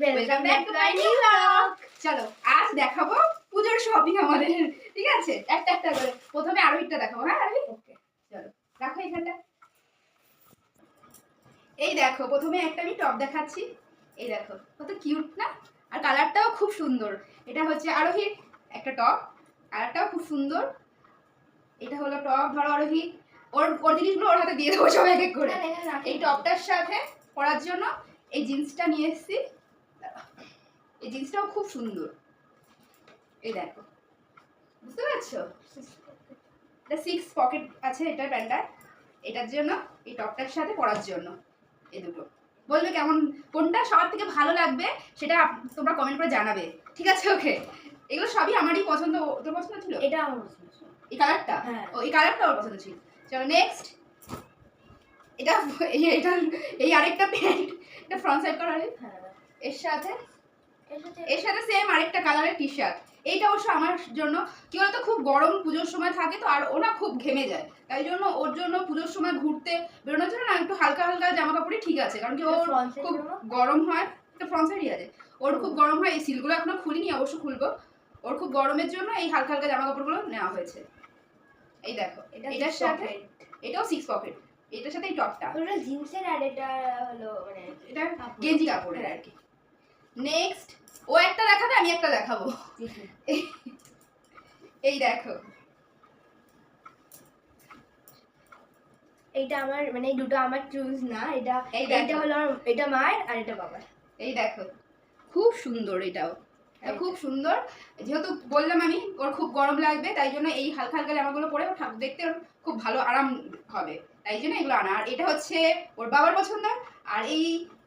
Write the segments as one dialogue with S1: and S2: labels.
S1: Welcome back to my new blog. চলো আজ দেখাবো পূজোর শপিং আমাদের, ঠিক আছে? একটা একটা করে প্রথমে আরোহিতটা দেখাবো। হ্যাঁ আরোহিত, ওকে চলো রাখো এখানটা। এই দেখো প্রথমে একটা আমি টপ দেখাচ্ছি। এই দেখো কত কিউট না, আর কালারটাও খুব সুন্দর। এটা হচ্ছে আরোহিত একটা টপ, কালারটাও খুব সুন্দর। এটা হলো টপ, ধরো আরোহিত ওর ওর জিনিসগুলো ওর হাতে দিয়ে দেবো সব এক এক করে। এই টপটার সাথে পরার জন্য এই জিন্সটা নিয়ে এসেছি। এই জিন্সটাও খুব সুন্দর। এই দেখো, বুঝতে পারছো? এটা 6 পকেট আছে এটা প্যান্টটা, এটার জন্য এই টপটার সাথে পরার জন্য। এই দুটো বলবে কেমন, কোনটা সবার থেকে ভালো লাগবে সেটা তোমরা কমেন্ট করে জানাবে, ঠিক আছে? ওকে, এগুলো সবই আমারই পছন্দ। তোর পছন্দ ছিল?
S2: এটা আমার পছন্দ ছিল।
S1: এই কালারটা?
S2: হ্যাঁ,
S1: ও এই কালারটা ওর পছন্দ ছিল। চলো নেক্সট। এটা এটা এই আরেকটা প্যান্ট, এটা ফ্রন্ট সাইড করা আছে।
S2: হ্যাঁ,
S1: এর সাথে সেম আরেকটা কালারের টি শার্ট। এইটা অবশ্য আমার জন্য কি বলতো, খুব গরম পুজোর সময় থাকে তো, আর ওনা খুব ঘেমে যায়, তাই জন্য ওর জন্য পুজোর সময় ঘুরতে বেরোনোর জন্য না একটু হালকা হালকা জামা কাপড়ই ঠিক আছে, কারণ কি ওর খুব গরম হয়। এটা ফ্রন্ট সাইডই আছে। ওর খুব গরম হয়, এই সিলগুলো এখনো খুলিনি, অবশ্য খুলবো। ওর খুব গরমের জন্য এই হালকা হালকা জামা কাপড়গুলো নেওয়া হয়েছে। এই দেখো এটার সাথে এটাও 6 পকেট, এটার সাথে এই টপটা
S2: ওটা জিন্সের আর এটা হলো মানে
S1: এটা গেঞ্জি কাপড়ের আর কি। নেক্সট ও একটা দেখাবে, আমি একটা দেখাবো। এই দেখো,
S2: এইটা আমার মানে এই দুটো আমার চুজ না, এটা এইটা হলো এটা মায়ের আর এটা বাবার।
S1: এই দেখো খুব সুন্দর, এটাও খুব সুন্দর। যেহেতু বললাম আমি ওর খুব গরম লাগবে, তাই জন্য এই হালকা হালকা জামাগুলো পরে দেখতে ওর খুব ভালো আরাম হবে, তাই জন্য এগুলো আনা। আর এটা হচ্ছে ওর বাবার পছন্দ। আর এই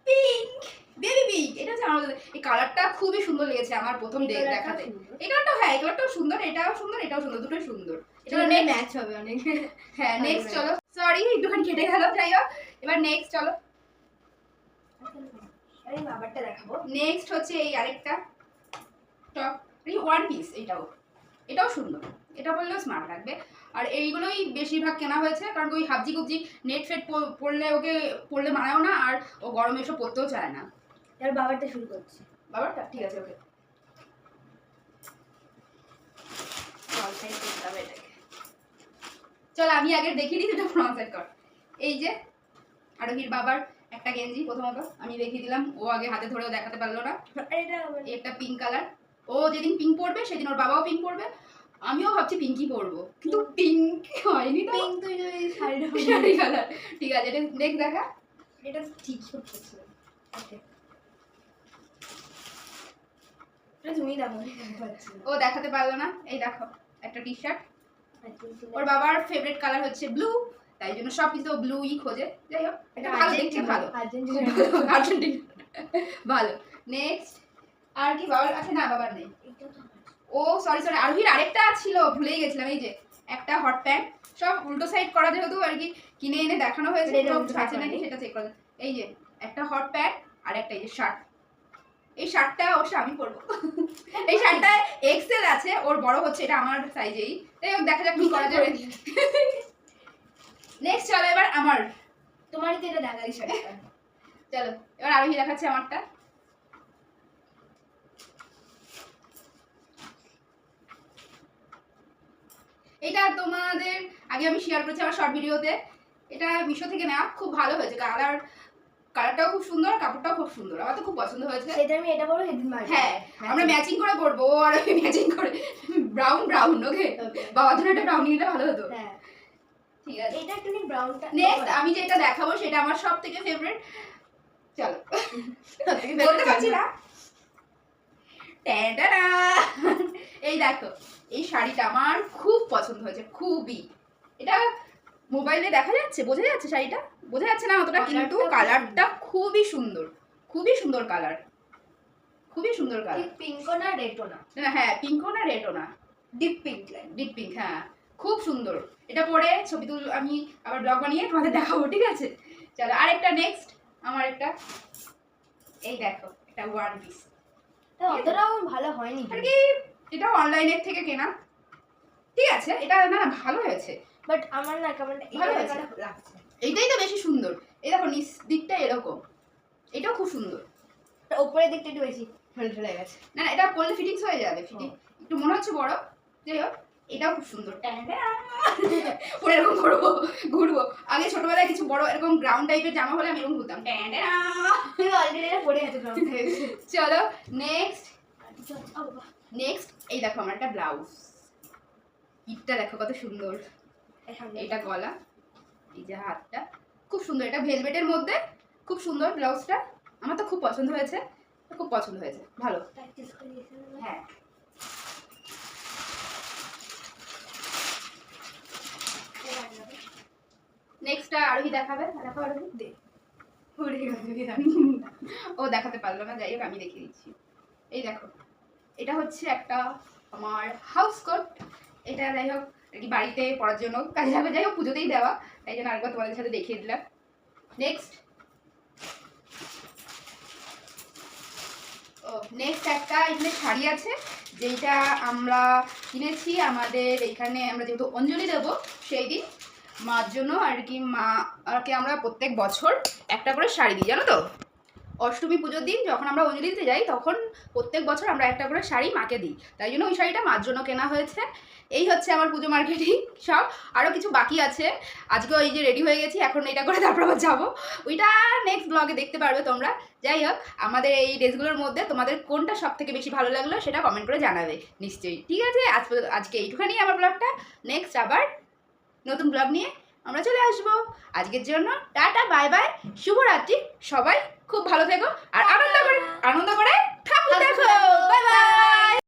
S1: পিঙ্ক, বেবি পিঙ্ক, এটা হচ্ছে আমার, এই কালারটা খুবই সুন্দর লেগেছে আমার প্রথম দেখাতে। এই কালারটা, হ্যাঁ এই কালারটাও সুন্দর, এটাও সুন্দর, এটাও সুন্দর, দুটোই সুন্দর।
S2: এটা ম্যাচ হবে অনেক।
S1: হ্যাঁ নেক্সট চলো, সরি একটুখানি কেটে গেল, যাই হোক এবার নেক্সট চলো।
S2: আরে বাবারটা দেখাবো।
S1: নেক্সট হচ্ছে এই আরেকটা টপ, এই ওয়ান পিস, এটাও সুন্দর, এটা পরলেও স্মার্ট লাগবে। আর এইগুলোই বেশিরভাগ কেনা হয়েছে, কারণ ওই হাবজি কুবজি নেট ফেট পরলে ওকে পরলে মানায়ও না, আর ও গরমে এসব পরতেও চায় না।
S2: এবার বাবারটা শুরু করছি।
S1: বাবারটা ঠিক আছে, ওকে চল আমি আগে দেখিয়ে দিই, এটা ফ্রন্ট সাইড কর। এই যে আরোহীর বাবার একটা গেঞ্জি, প্রথমত আমি দেখিয়ে দিলাম, ও আগে হাতে ধরেও দেখাতে পারলো না। একটা পিঙ্ক কালার, ও যেদিন পিঙ্ক পরবে সেদিন ওর বাবাও পিঙ্ক পরবে, আমিও ভাবছি পিঙ্কই পরবো, কিন্তু পিঙ্ক হয়নি তো।
S2: পিঙ্ক তুই যদি
S1: শাড়ি কালার, ঠিক আছে এটা দেখ দেখা,
S2: এটা ঠিক হচ্ছে। ওকে, এটা তুমি দেখো।
S1: ও দেখাতে পারলো না। এই দেখো একটা টি শার্ট, ওর বাবার ফেভারিট কালার হচ্ছে ব্লু, তাই জন্য সব কিছু ব্লুই খোঁজে। যাই হোক এটা ভালো, দেখতে ভালো, আর্জেন্টিনা ভালো। নেক্সট আর কি বাবার আছে? না বাবার নেই। ও সরি সরি, আরোহীর আরেকটা ছিল, ভুলেই গেছিলাম। এই যে একটা হট প্যান্ট, সব উল্টো সাইড করা যেহেতু আর কি কিনে এনে দেখানো হয়েছে, আছে নাকি সেটা চেক করা। এই যে একটা হট প্যান্ট আর একটা এই যে শার্ট, এই শার্টটা অবশ্য আমি পরবো। এই শার্টটা এক্সেল আছে, ওর বড় হচ্ছে, এটা আমার সাইজেই, তাই দেখা যাক কি করা যাবে। নেক্সট চলো এবার আমার,
S2: তোমারই তো এটা দেখা দিচ্ছে।
S1: চলো এবার আরোহী দেখাচ্ছে আমারটা। এটা তোমাদের আগে আমি শেয়ার করেছি আমার শর্ট ভিডিওতে, এটা মিশো থেকে নেওয়া, খুব ভালো হয়েছে। কালারটাও খুব সুন্দর, কাপড়টাও খুব সুন্দর, আমার তো খুব পছন্দ হয়েছে।
S2: সেটা আমি এটা বলবো সেদিন মার।
S1: হ্যাঁ আমরা ম্যাচিং করে পরবো, আর আমি ম্যাচিং করে ব্রাউন ব্রাউন। ওকে বাবার জন্য একটা ব্রাউন নিলে ভালো হতো।
S2: হ্যাঁ
S1: ঠিক আছে,
S2: এটা একটু ব্রাউনটা।
S1: নেক্সট আমি যেটা দেখাবো সেটা আমার সব থেকে ফেভারিট। চলো বলতে পারছি না। টাটা, এই দেখো এই শাড়িটা আমার খুব পছন্দ হয়েছে, খুবই। এটা মোবাইলে দেখা যাচ্ছে, বোঝা যাচ্ছে শাড়িটা? বোঝা যাচ্ছে না অতটা, কিন্তু কালারটা খুবই সুন্দর, খুবই সুন্দর কালার, খুবই সুন্দর কালার।
S2: পিঙ্কও না রেডও না।
S1: হ্যাঁ পিঙ্কও না রেডও না, ডিপ পিঙ্ক, ডিপ পিঙ্ক, হ্যাঁ খুব সুন্দর। এটা পরে ছবি তুল, আমি আবার ব্লগ বানিয়ে তোমাদের দেখাবো, ঠিক আছে? চলো আরেকটা নেক্সট আমার একটা, এই দেখো এটা ওয়ান পিস,
S2: অতটাও ভালো হয়নি
S1: আর কি এটা অনলাইনের থেকে কেনা, ঠিক আছে? এটা না ভালো হয়েছে,
S2: বাট আমার না কেমন
S1: ভালো লাগছে। এইটাই তো বেশি সুন্দর। এই দেখো নিচ দিকটা এরকম, এটাও খুব সুন্দর,
S2: উপরের দিকটা একটু বেশি ঠেলে ঠেলে গেছে।
S1: না না, এটা পরলে ফিটিংস হয়ে যাবে। ফিটিং একটু মনে হচ্ছে বড়, যাই হোক এটাও খুব সুন্দর। পরে এরকম ঘুরবো ঘুরবো। আগে ছোটবেলায় কিছু বড় এরকম গ্রাউন্ড টাইপের জামা হলে আমি এরকম ঘুরতাম।
S2: অলরেডি এটা পড়ে গেছে গ্রাউন্ড থেকে।
S1: চলো নেক্সট নেক্সট, এই দেখো আমার একটা ব্লাউজ। ইটটা দেখো কত সুন্দর, এটা গলা, এই যে হাতটা খুব সুন্দর। এটা ভেলভেটের মধ্যে খুব সুন্দর ব্লাউজটা, আমার তো খুব পছন্দ হয়েছে, খুব পছন্দ হয়েছে, ভালো। হ্যাঁ নেক্সটটা আরোহী দেখাবে। দেখো আরোহী দে। ও দেখাতে পারলো না, যাই হোক আমি দেখিয়ে দিচ্ছি। এই দেখো, এটা হচ্ছে একটা আমার হাউস কোট। এটা যাই হোক আর কি বাড়িতে পরার জন্য কাজে যাবে, যাই হোক পুজোতেই দেওয়া, তাই জন্য আরেকবার তোমাদের সাথে দেখিয়ে দিলাম। নেক্সট নেক্সট একটা এখানে শাড়ি আছে, যেটা আমরা কিনেছি আমাদের এখানে, আমরা যেহেতু অঞ্জলি দেবো সেই দিন মার জন্য আর কি। মাকে আমরা প্রত্যেক বছর একটা করে শাড়ি দিই, জানো তো। অষ্টমী পুজোর দিন যখন আমরা অঞ্জলি দিতে যাই তখন প্রত্যেক বছর আমরা একটা করে শাড়ি মাকে দিই, তাই জন্য ওই শাড়িটা মার জন্য কেনা হয়েছে। এই হচ্ছে আমার পুজো মার্কেটিং সব। আরও কিছু বাকি আছে, আজকে ওই যে রেডি হয়ে গেছি, এখন এটা করে তারপর আবার যাবো, ওইটা নেক্সট ব্লগে দেখতে পারবে তোমরা। যাই হোক আমাদের এই ড্রেসগুলোর মধ্যে তোমাদের কোনটা সব থেকে বেশি ভালো লাগলো সেটা কমেন্ট করে জানাবে নিশ্চয়ই। ঠিক আছে, আজকে এইটুখানি আমার ব্লগটা। নেক্সট আবার নতুন ব্লগ নিয়ে আমরা চলে আসবো। আজকের জন্য টাটা, বাই বাই, শুভরাত্রি। সবাই খুব ভালো থেকো আর আনন্দ করে ঠাকুর দেখো। Bye bye.